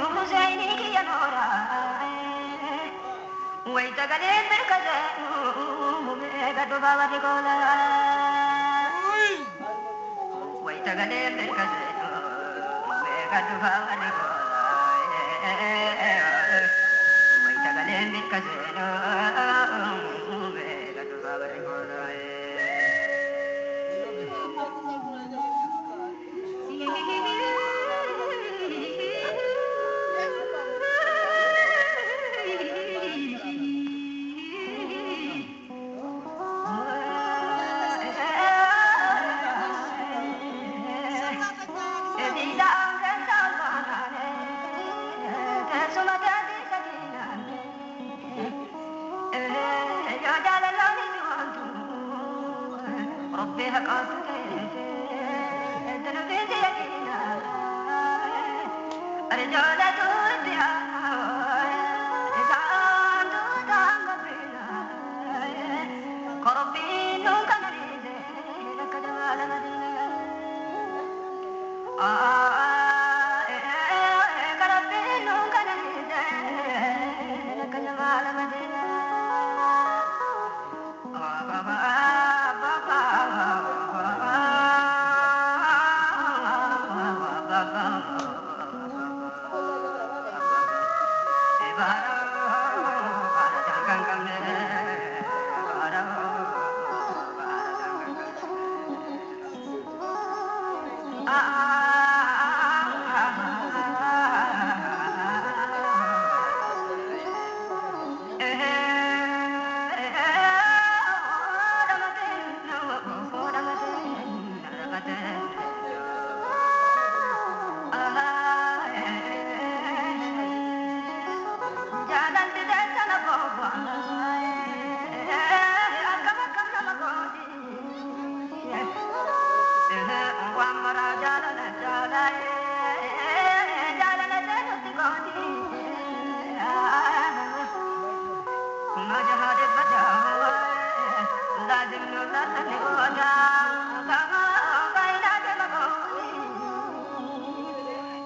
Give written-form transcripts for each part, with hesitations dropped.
حسيني يا نورا ويتقلب بالكذا قد بابا رجولا ويتقلب بالكذا قد بابا رجولا ويتقلب بالكذا قد بابا رجولا ربي هقاتك دنبي زيكينا رجالة توديها إذا عنده تنقبينا قربي نوكا مريزة لك جمال مدينة قربي نوكا مريزة لك جمال مدينة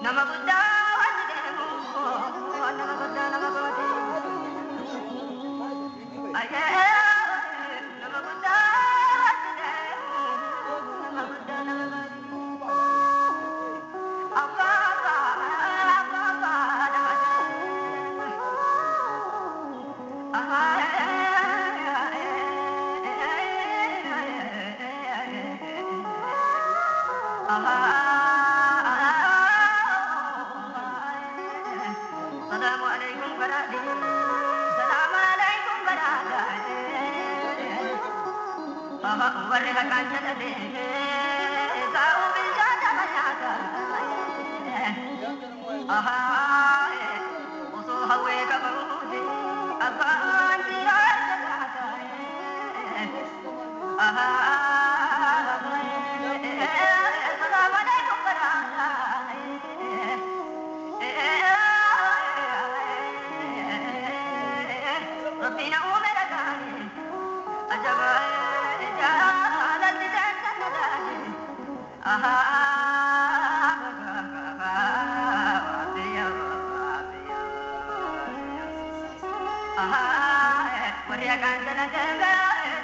Nama Buddha, Nama Buddha, Nama Buddha. Nama Buddha, Nama Buddha, Nama السلام عليكم برادي السلام عليكم برادي ورها كان جلدي ساو بالجادة مجادا وصوها ويكا برودي أبان تيرا جادا السلام عليكم برادي ربنا أمركاني أجب جالت تنسداني وريا كان سنجا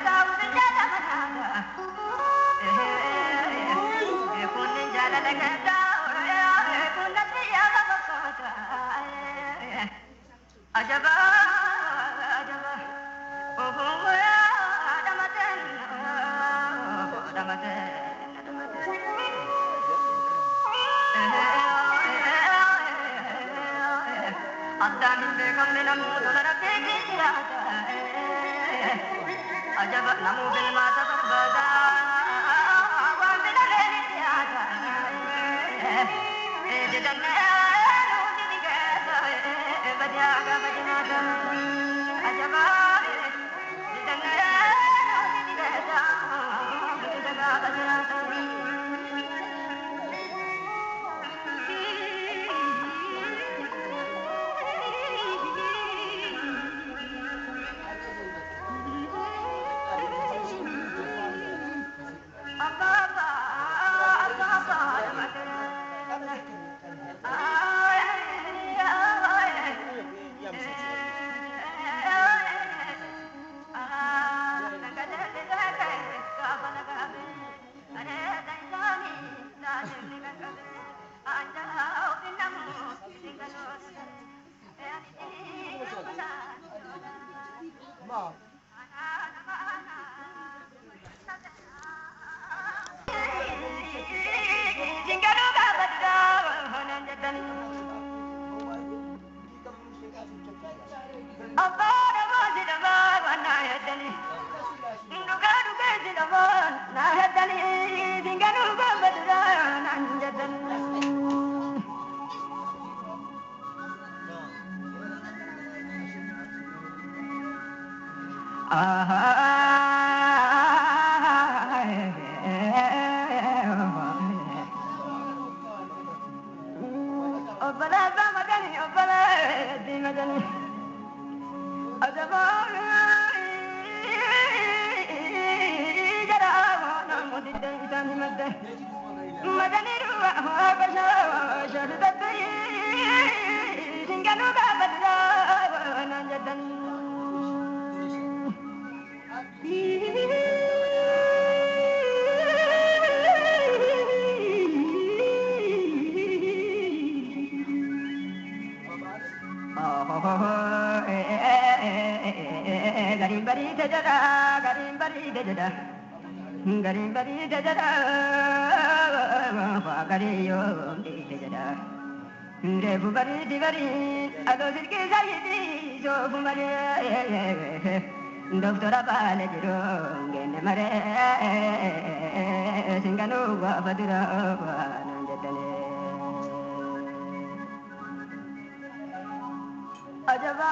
ساو بجاتا منادا يكون جالا لك يكون نسيا ببقاتا أجب أداني بكم من أمود وربك سراتا أجب نمو بالمات بربدا ومن الليل سياتا جدن نود بكاتا بدياغا بديناتا أجب جدن نود بكاتا بدياغا بديناتا Ah Garim bari dajada, gari yo dajada. Rebu bari di bari, ado dirke zayidi, jo bumare. Doctora bale jiro, gene mare, singanu badura nanjadane. Ajaba,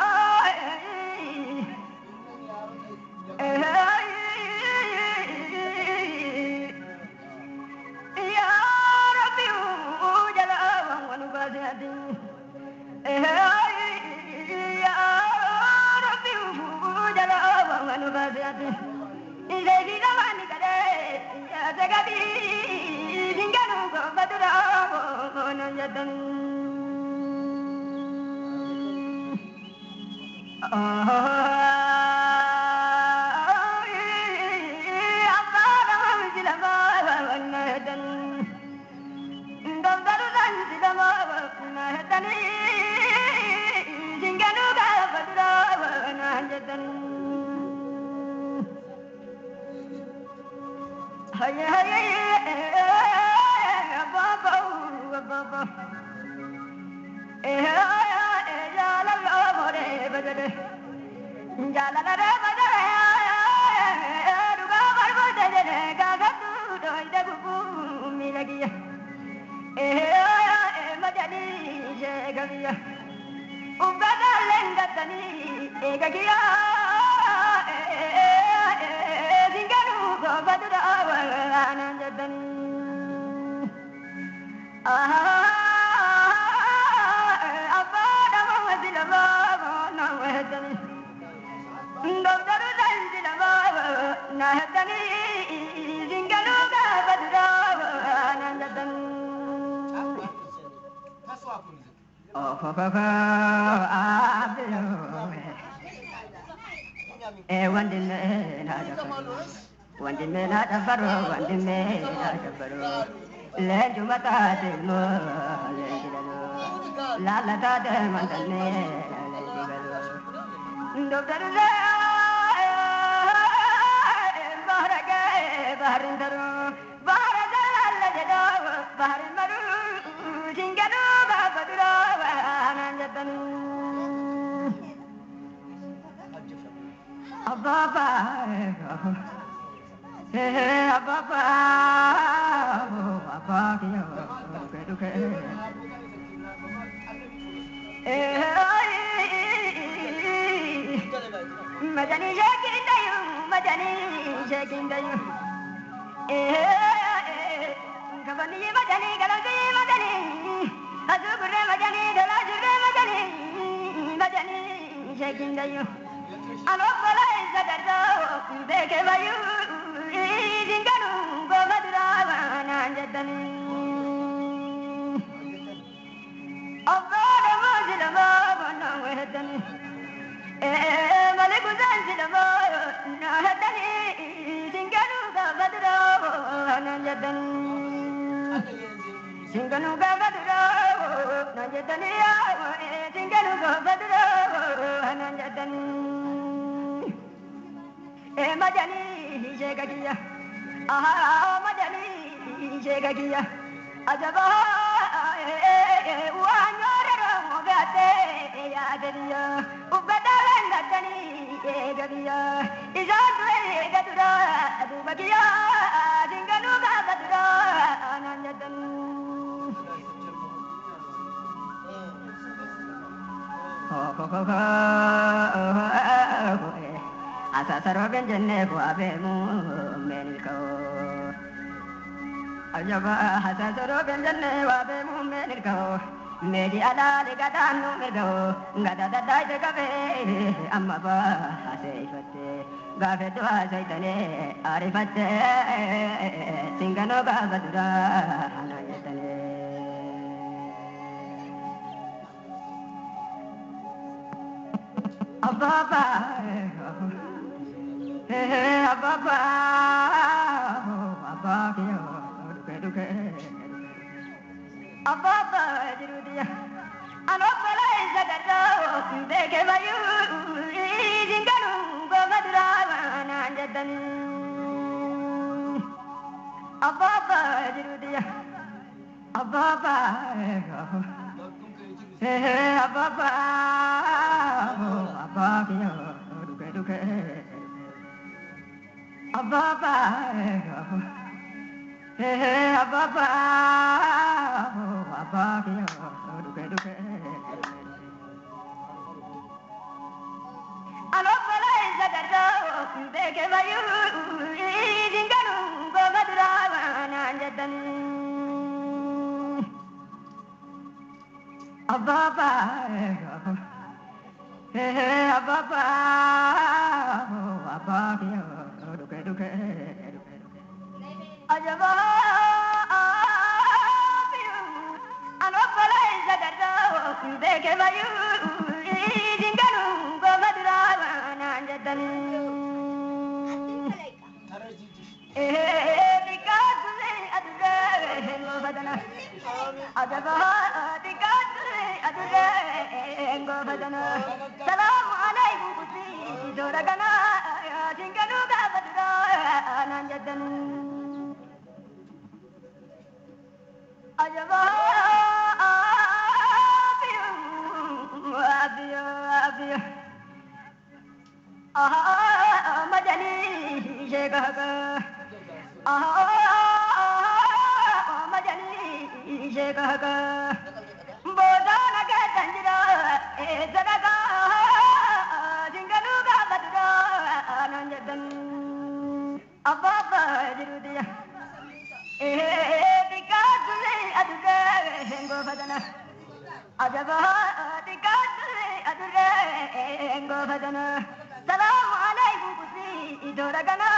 مدني شيكاكية مدني شيكاكية أجبا وانور رمغاتي يا دنيا وبدلن دني غبيا إذا دوي غدرا دوبكيا دينغنو غدرا نانجدن asasaro benjenne ko abemu menilko ajaba asasaro benjenne wa abemu menilko medi ala de gadanu mergo ngada dadai de gabe amma ba aseifatte gabe to asaitane arifatte singano gabadura hanayatane ababa ababa ababa duke ababa jirudia anopala izagaro bege bayu jingaru gomadra nanjadan ababa jirudia ababa ababa ababa duke ababa ababa ababa duke anopala izagaro bege bayu jingaru gomadra nanjadan ababa ababa ababa duke ajaba anopala izagaro bege bayu jingaru gomadra nanjadan bikasle adre ngobadana ajaba bikasle adre ngobadana salam alaikum kusi doragana jingaru gabadra nanjadan ajaba abiyo abiyo madani shekaka madani shekaka bodana ka tanjira zanaga jingalu ga badra nanjadan ababa jirudiya bikasle adure ngobadana ajaba bikasle adure ngobadana salam alaikum kusi doragana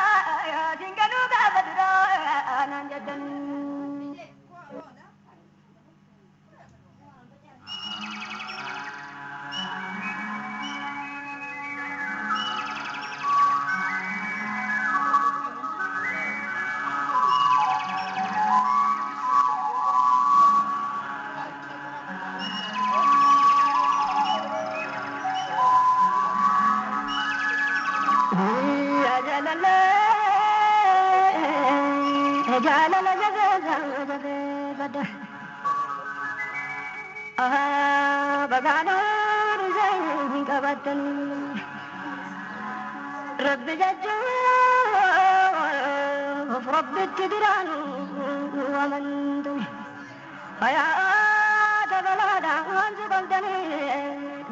jingalu ga badra nanjadan رب جدو رب التدران ومن دم فيا تبلادا وانت قلتني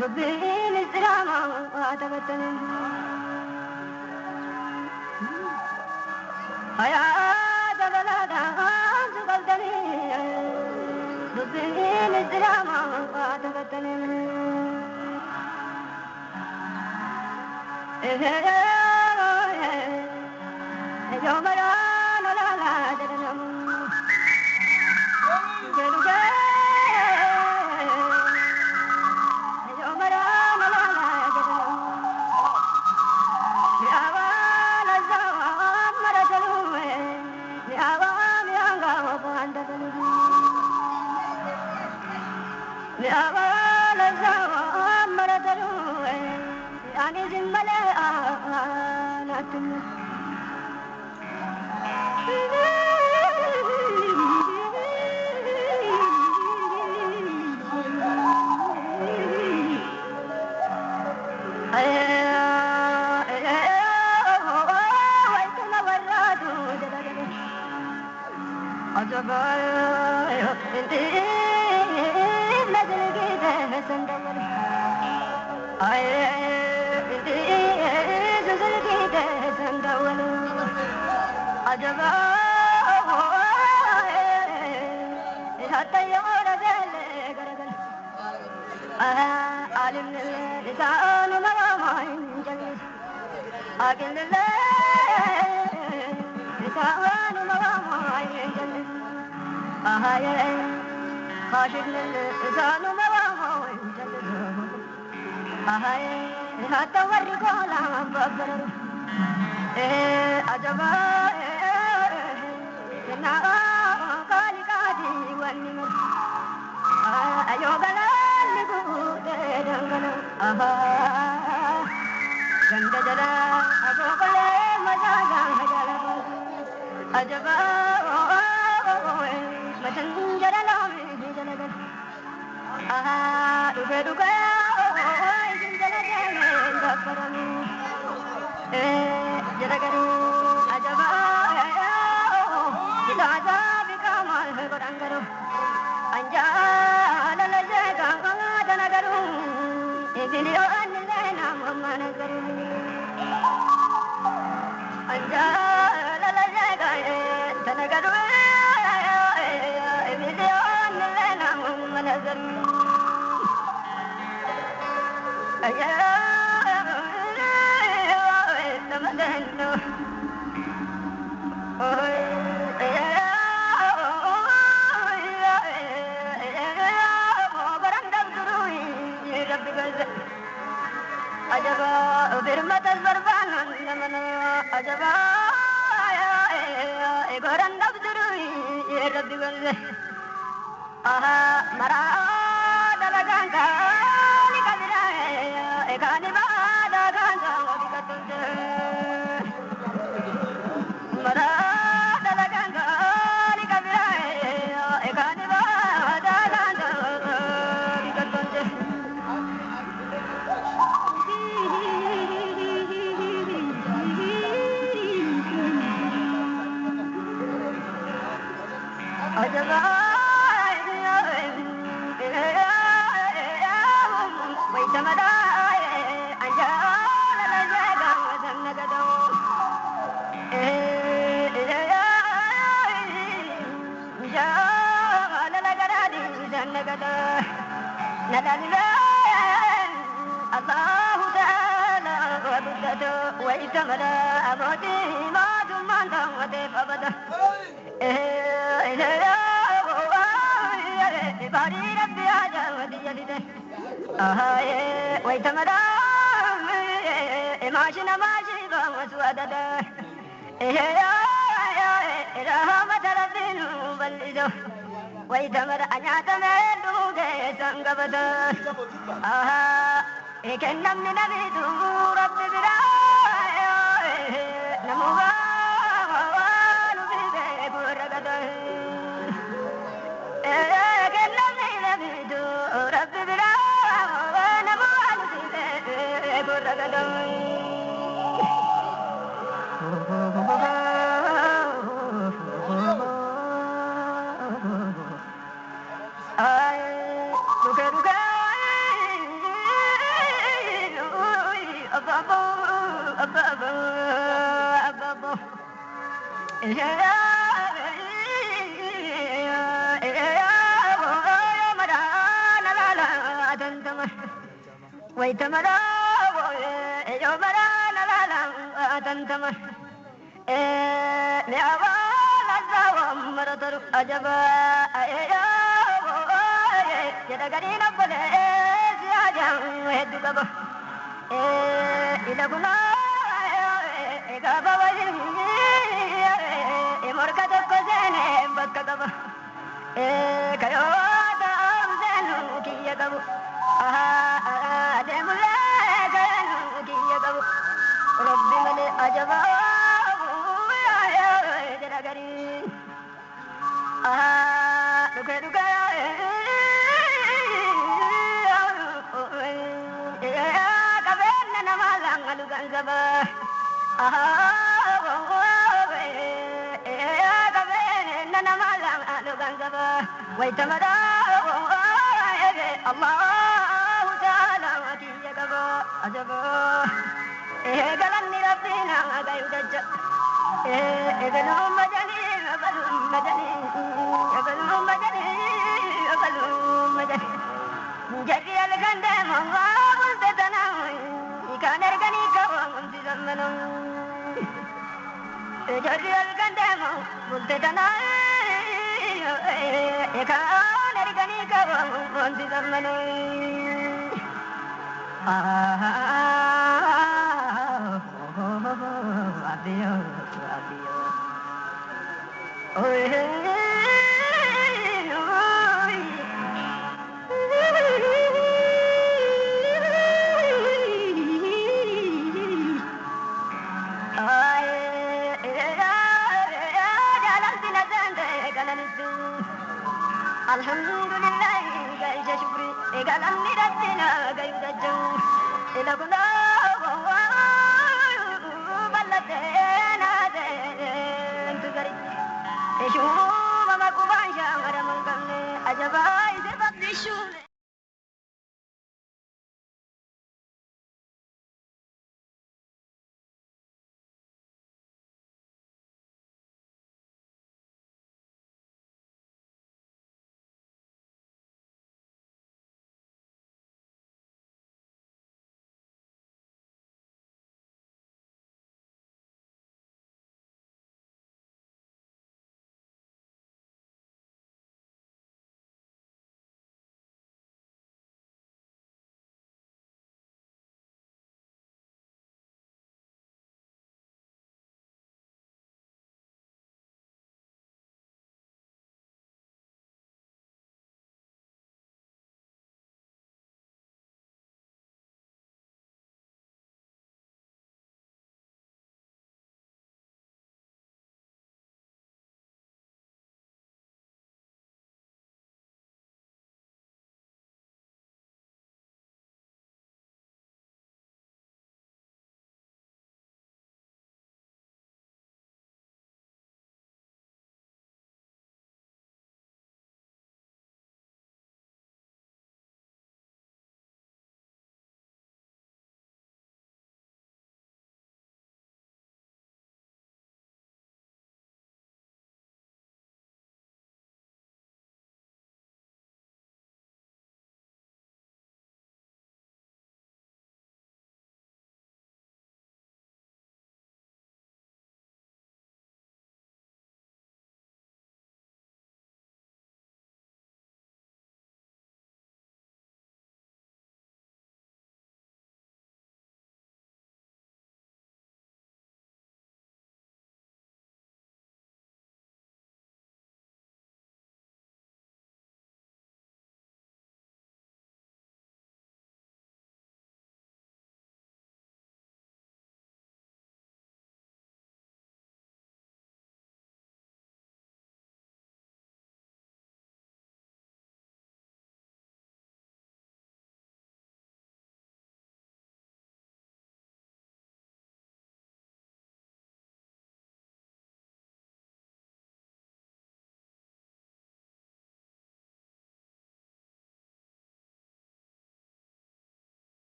دبين السلام واتبتني فيا تبلادا وانت قلتني دبين السلام واتبتني يوم لا لا لا جنم جنوجا يوم لا لا لا جنم يا والا زوام مرتلو يا وام يانغا وباندلو يا والا زوام مرتلو يعني زملا ناتم ganzaba. Nana malam alu ganzaba. Wait a minute. Allah Ta'ala wadiya gaba ajaba. Galan ni rabbina agayudaja. Egalum majani, egalum majani, egalum majani, egalum majani. Jadi alganda mangga bunte tanam, ikan ergani kawang bunte zaman. Jadi alganda mang bunte tanam, ikan ergani kawang bunte zaman. Adio, adio. Oh, alhamdulillah, gaishe shukri, egalam ni rabbina gayudajo, elaguna ballatena de tugari, eshu mama kubansha maramangamne ajaba ise babdishu.